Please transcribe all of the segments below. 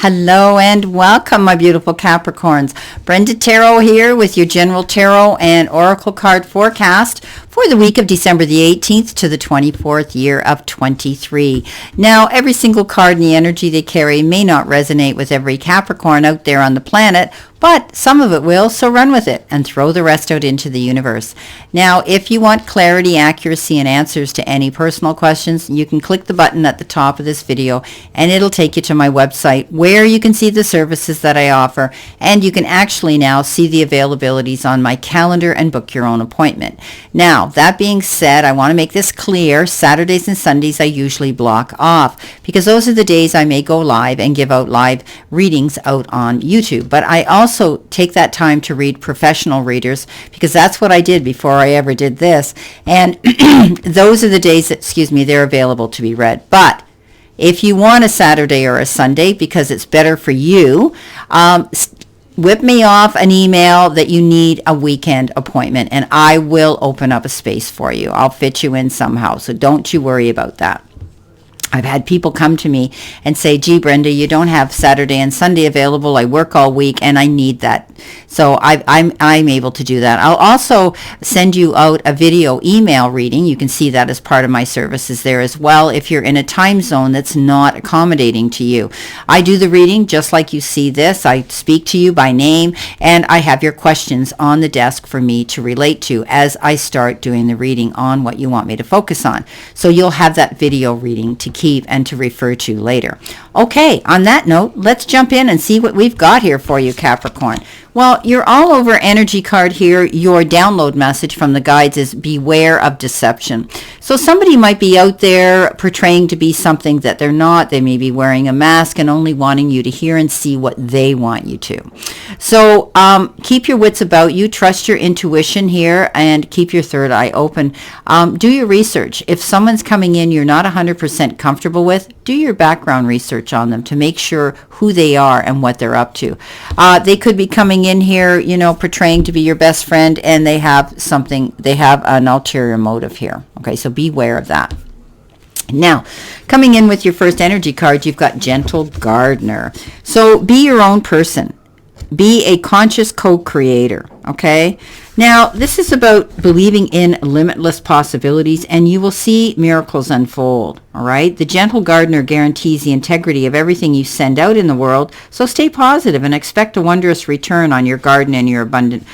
Hello and welcome, my beautiful Capricorns. Brenda Taro here with your general tarot and oracle card forecast for the week of December the 18th to the 24th year of 23. Now, every single card and the energy they carry may not resonate with every Capricorn out there on the planet, but some of it will, so run with it and throw the rest out into the universe. Now, if you want clarity, accuracy, and answers to any personal questions, you can click the button at the top of this video and it'll take you to my website where you can see the services that I offer, and you can actually now see the availabilities on my calendar and book your own appointment. Now, that being said, I want to make this clear. Saturdays and Sundays I usually block off because those are the days I may go live and give out live readings out on YouTube. But I also take that time to read professional readers because that's what I did before I ever did this. And those are the days that, they're available to be read. But if you want a Saturday or a Sunday because it's better for you, whip me off an email that you need a weekend appointment and I will open up a space for you. I'll fit you in somehow, so don't you worry about that. I've had people come to me and say, gee, Brenda, you don't have Saturday and Sunday available. I work all week and I need that. So I'm able to do that. I'll also send you out a video email reading. You can see that as part of my services there as well if you're in a time zone that's not accommodating to you. I do the reading just like you see this. I speak to you by name and I have your questions on the desk for me to relate to as I start doing the reading on what you want me to focus on. So you'll have that video reading to keep and to refer to later. Okay, on that note, let's jump in and see what we've got here for you, Capricorn. Well, your all over energy card here, your download message from the guides is beware of deception. So somebody might be out there portraying to be something that they're not. They may be wearing a mask and only wanting you to hear and see what they want you to. So keep your wits about you, trust your intuition here, and keep your third eye open. Do your research. If someone's coming in you're not 100% comfortable with, do your background research on them to make sure who they are and what they're up to. They could be coming in here, portraying to be your best friend, and they have an ulterior motive here. Okay, so beware of that. Now, coming in with your first energy card, you've got Gentle Gardener. So be your own person. Be a conscious co-creator, okay? Now, this is about believing in limitless possibilities, and you will see miracles unfold, all right? The Gentle Gardener guarantees the integrity of everything you send out in the world, so stay positive and expect a wondrous return on your garden and your abundant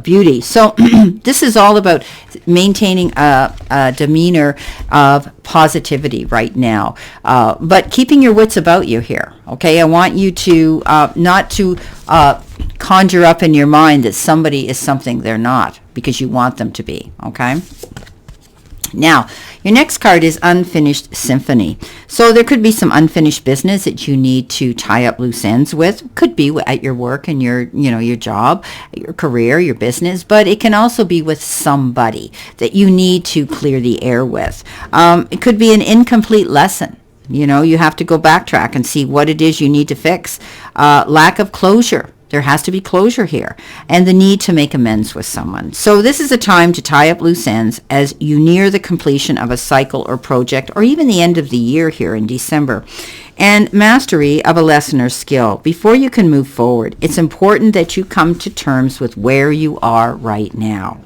beauty. So this is all about maintaining a demeanor of positivity right now, but keeping your wits about you here, okay? I want you to not to conjure up in your mind that somebody is something they're not because you want them to be, okay? Now, your next card is Unfinished Symphony. So there could be some unfinished business that you need to tie up loose ends with. Could be at your work and your job, your career, your business, but it can also be with somebody that you need to clear the air with. It could be an incomplete lesson. You have to go backtrack and see what it is you need to fix. Lack of closure. There has to be closure here, and the need to make amends with someone. So this is a time to tie up loose ends as you near the completion of a cycle or project, or even the end of the year here in December. And mastery of a lesson or skill. Before you can move forward, it's important that you come to terms with where you are right now.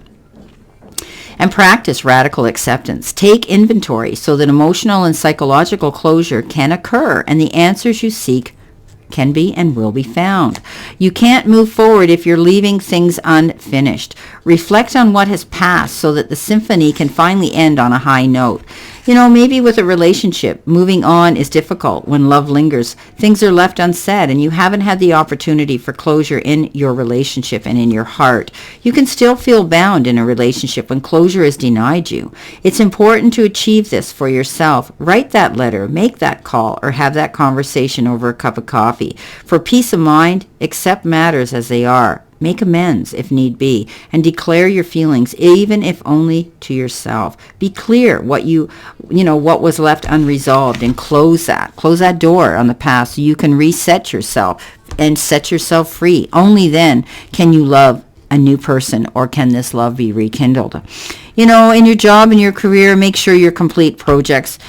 And practice radical acceptance. Take inventory so that emotional and psychological closure can occur and the answers you seek can be and will be found. You can't move forward if you're leaving things unfinished. Reflect on what has passed so that the symphony can finally end on a high note. Maybe with a relationship, moving on is difficult when love lingers. Things are left unsaid and you haven't had the opportunity for closure in your relationship and in your heart. You can still feel bound in a relationship when closure is denied you. It's important to achieve this for yourself. Write that letter, make that call, or have that conversation over a cup of coffee. For peace of mind, accept matters as they are. Make amends if need be, and declare your feelings, even if only to yourself. Be clear what what was left unresolved, and close that door on the past so you can reset yourself and set yourself free. Only then can you love a new person, or can this love be rekindled? In your job and your career, make sure your complete projects,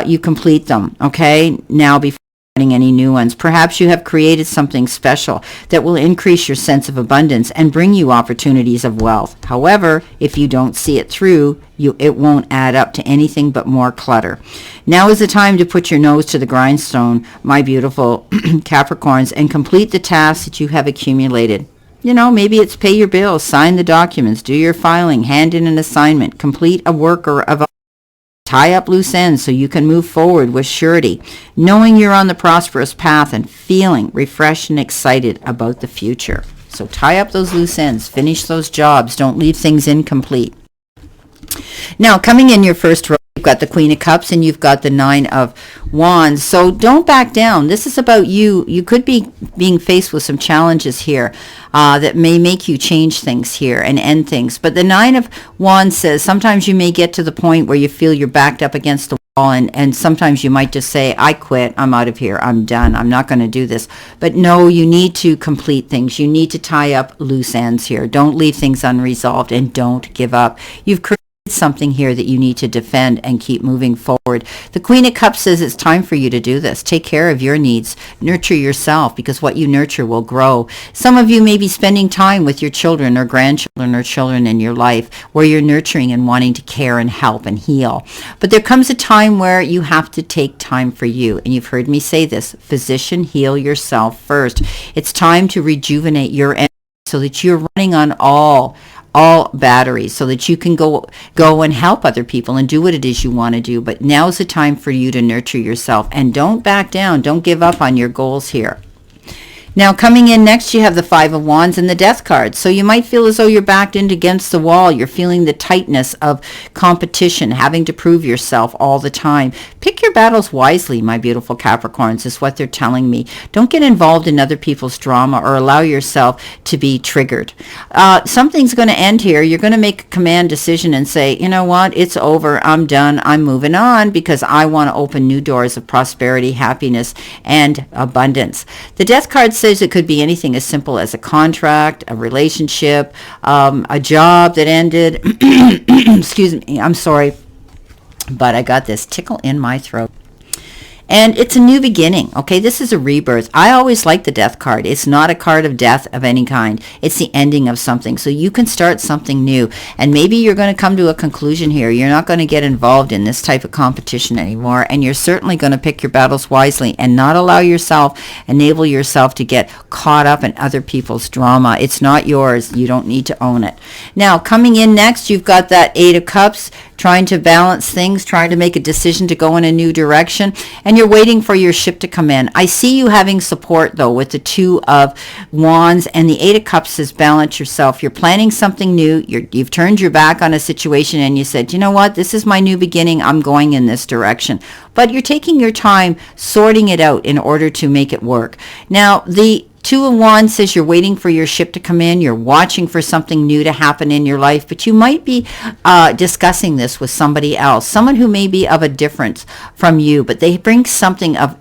you complete them, okay? Now, before any new ones. Perhaps you have created something special that will increase your sense of abundance and bring you opportunities of wealth. However, if you don't see it through, it won't add up to anything but more clutter. Now is the time to put your nose to the grindstone, my beautiful Capricorns, and complete the tasks that you have accumulated. Maybe it's pay your bills, sign the documents, do your filing, hand in an assignment, complete a work or of tie up loose ends so you can move forward with surety, knowing you're on the prosperous path and feeling refreshed and excited about the future. So tie up those loose ends, finish those jobs, don't leave things incomplete. Now, coming in your first row, you've got the Queen of Cups and you've got the Nine of Wands. So don't back down. This is about you. You could be being faced with some challenges here that may make you change things here and end things. But the Nine of Wands says sometimes you may get to the point where you feel you're backed up against the wall, and sometimes you might just say, I quit, I'm out of here, I'm done, I'm not going to do this. But no, you need to complete things. You need to tie up loose ends here. Don't leave things unresolved and don't give up. You've created something here that you need to defend and keep moving forward. The Queen of Cups says it's time for you to do this. Take care of your needs. Nurture yourself, because what you nurture will grow. Some of you may be spending time with your children or grandchildren or children in your life where you're nurturing and wanting to care and help and heal. But there comes a time where you have to take time for you. And you've heard me say this, physician, heal yourself first. It's time to rejuvenate your energy so that you're running on all batteries, so that you can go and help other people and do what it is you want to do. But now's the time for you to nurture yourself, and don't back down. Don't give up on your goals here. Now, coming in next, you have the Five of Wands and the Death card. So you might feel as though you're backed in against the wall. You're feeling the tightness of competition, having to prove yourself all the time. Pick your battles wisely, my beautiful Capricorns, is what they're telling me. Don't get involved in other people's drama or allow yourself to be triggered. Something's going to end here. You're going to make a command decision and say, you know what, it's over. I'm done. I'm moving on because I want to open new doors of prosperity, happiness, and abundance. The Death card says it could be anything as simple as a contract, a relationship, a job that ended. Excuse me, I'm sorry, but I got this tickle in my throat. And it's a new beginning, okay? This is a rebirth. I always like the Death card. It's not a card of death of any kind. It's the ending of something. So you can start something new. And maybe you're going to come to a conclusion here. You're not going to get involved in this type of competition anymore. And you're certainly going to pick your battles wisely and not enable yourself to get caught up in other people's drama. It's not yours. You don't need to own it. Now, coming in next, you've got that Eight of Cups, trying to balance things, trying to make a decision to go in a new direction, and you're waiting for your ship to come in. I see you having support, though, with the Two of Wands, and the Eight of Cups says balance yourself. You're planning something new. You've turned your back on a situation, and you said, you know what, this is my new beginning. I'm going in this direction. But you're taking your time sorting it out in order to make it work. Now, the Two of Wands says you're waiting for your ship to come in. You're watching for something new to happen in your life, but you might be discussing this with somebody else, someone who may be of a difference from you, but they bring something of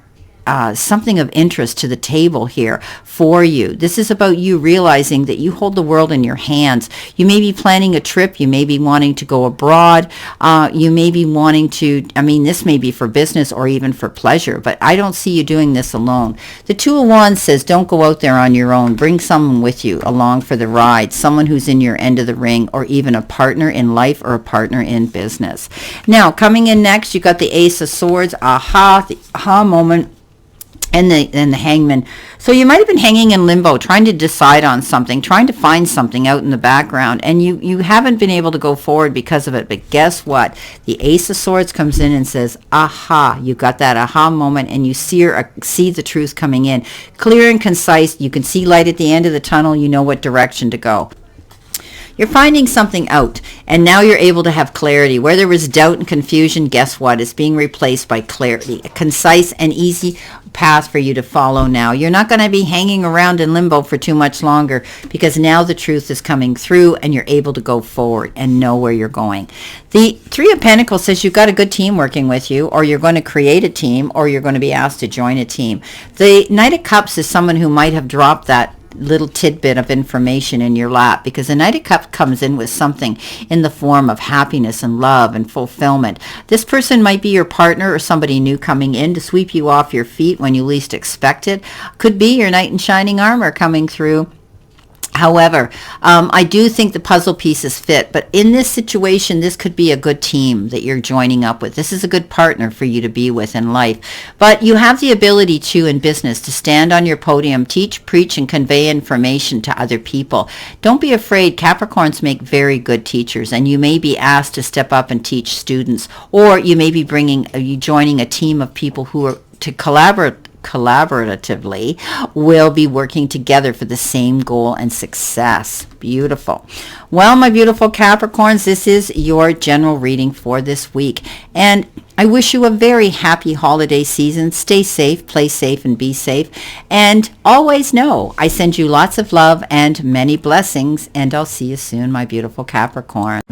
interest to the table here for you. This is about you realizing that you hold the world in your hands. You may be planning a trip. You may be wanting to go abroad. You may be wanting to, this may be for business or even for pleasure, but I don't see you doing this alone. The Two of Wands says don't go out there on your own. Bring someone with you along for the ride, someone who's in your end of the ring, or even a partner in life or a partner in business. Now, coming in next, you got the Ace of Swords, the aha moment, and the Hangman. So you might have been hanging in limbo, trying to decide on something, trying to find something out in the background, and you haven't been able to go forward because of it. But guess what? The Ace of Swords comes in and says, aha, you got that aha moment, and you see the truth coming in. Clear and concise. You can see light at the end of the tunnel. You know what direction to go. You're finding something out, and now you're able to have clarity. Where there was doubt and confusion, guess what? It's being replaced by clarity. A concise and easy path for you to follow now. You're not going to be hanging around in limbo for too much longer, because now the truth is coming through and you're able to go forward and know where you're going. The Three of Pentacles says you've got a good team working with you, or you're going to create a team, or you're going to be asked to join a team. The Knight of Cups is someone who might have dropped that little tidbit of information in your lap, because the Knight of Cups comes in with something in the form of happiness and love and fulfillment. This person might be your partner or somebody new coming in to sweep you off your feet when you least expect it. Could be your knight in shining armor coming through. However, I do think the puzzle pieces fit, but in this situation, this could be a good team that you're joining up with. This is a good partner for you to be with in life. But you have the ability to, in business, to stand on your podium, teach, preach, and convey information to other people. Don't be afraid. Capricorns make very good teachers, and you may be asked to step up and teach students, or you may be joining a team of people who are to collaboratively will be working together for the same goal and success. Beautiful. Well, my beautiful Capricorns, this is your general reading for this week. And I wish you a very happy holiday season. Stay safe, play safe, and be safe. And always know I send you lots of love and many blessings. And I'll see you soon, my beautiful Capricorn.